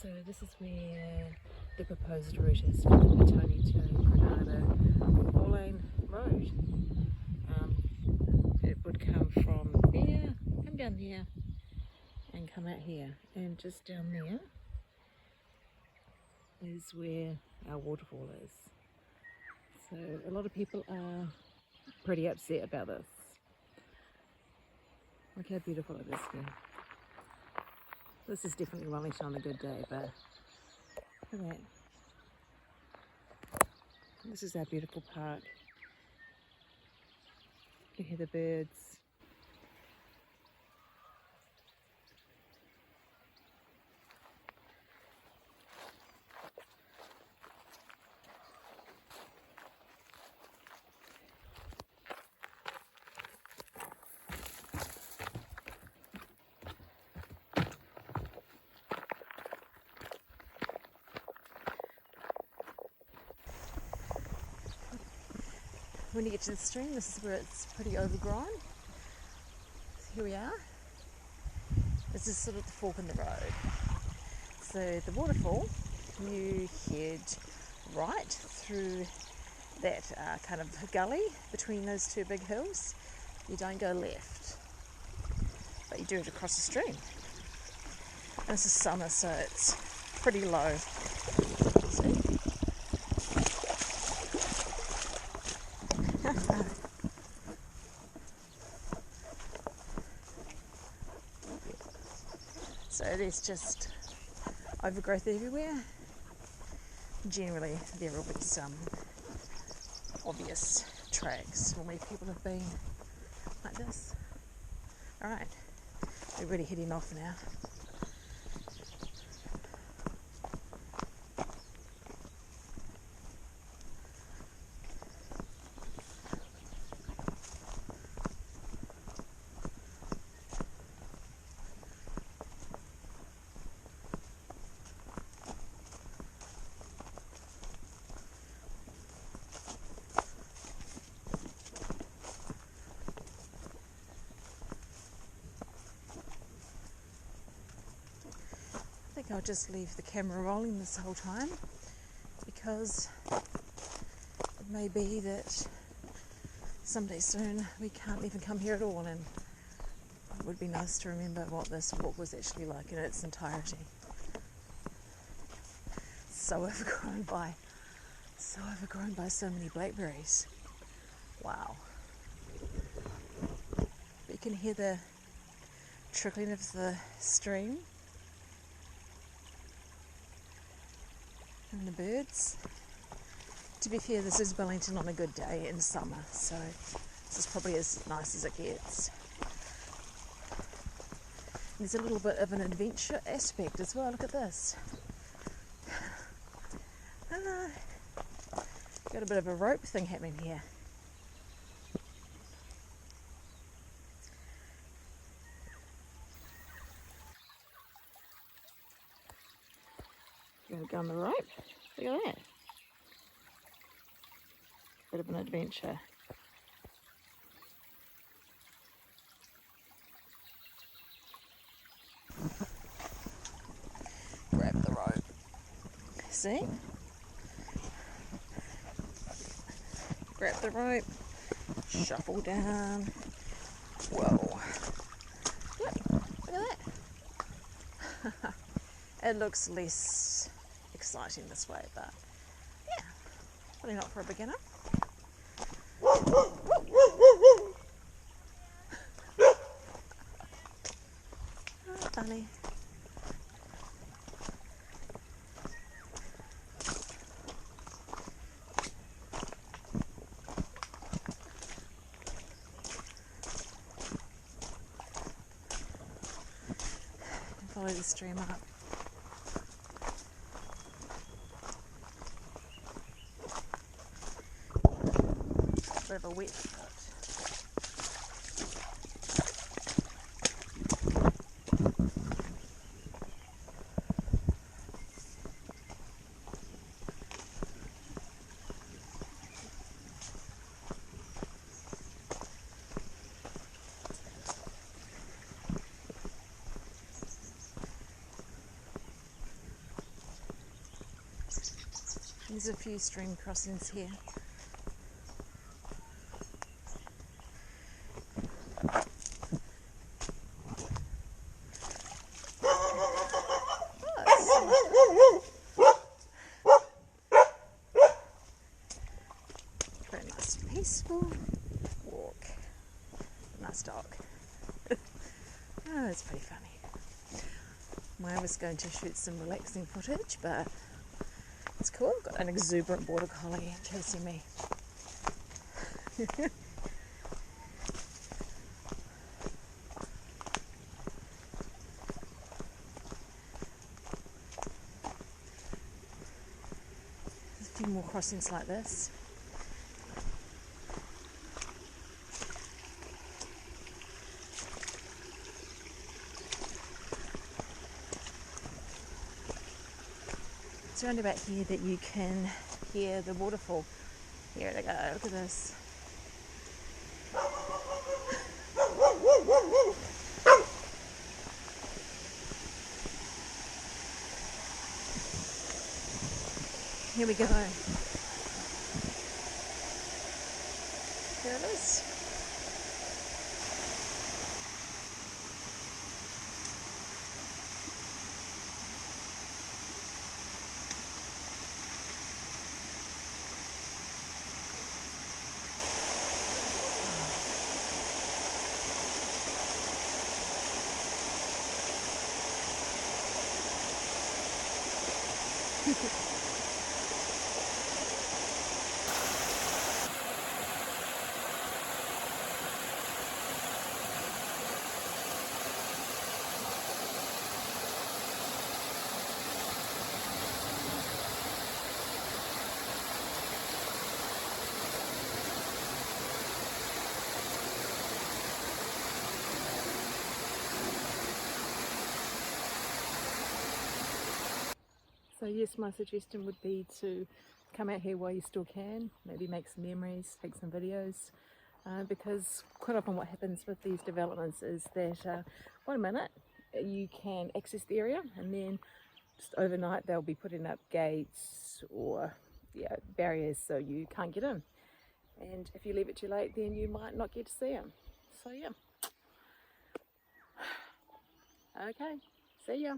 So this is where the proposed route is from Petone to Grenada, 4-lane road. It would come from there, come down there and come out here, and just down there is where our waterfall is. So a lot of people are pretty upset about this. Look how beautiful it is here. This is definitely Wellington on a good day, but look at that. This is our beautiful park. You can hear the birds. When you get to the stream, this is where it's pretty overgrown. So here we are. This is sort of the fork in the road. So the waterfall, you head right through that kind of gully between those two big hills. You don't go left, but you do it across the stream. And this is summer, so it's pretty low. See? So there's just overgrowth everywhere. Generally, there will be some obvious tracks from where people have been like this. Alright, we're really heading off now. I think I'll just leave the camera rolling this whole time, because it may be that someday soon we can't even come here at all, and it would be nice to remember what this walk was actually like in its entirety. So overgrown by so many blackberries. Wow. But you can hear the trickling of the stream and the birds. To be fair, this is Wellington on a good day in summer, so this is probably as nice as it gets. There's a little bit of an adventure aspect as well. Look at this. Got a bit of a rope thing happening here. Gonna go on the rope. Look at that. Bit of an adventure. Grab the rope. See? Grab the rope. Shuffle down. Whoa. Look at that. It looks less exciting this way, but yeah, probably not for a beginner. Oh, funny. Follow the stream up. Bit of a wet foot. There's a few stream crossings here. Very nice, peaceful walk. Nice dog. Oh, it's pretty funny. I was going to shoot some relaxing footage, but it's cool. Got an exuberant border collie chasing me. There's a few more crossings like this. It's around about here that you can hear the waterfall. Here they go, look at this. Here we go. There it is. So yes, my suggestion would be to come out here while you still can, maybe make some memories, take some videos, because quite often what happens with these developments is that 1 minute you can access the area and then just overnight they'll be putting up gates or barriers so you can't get in. And if you leave it too late, then you might not get to see them. So yeah. Okay, see ya.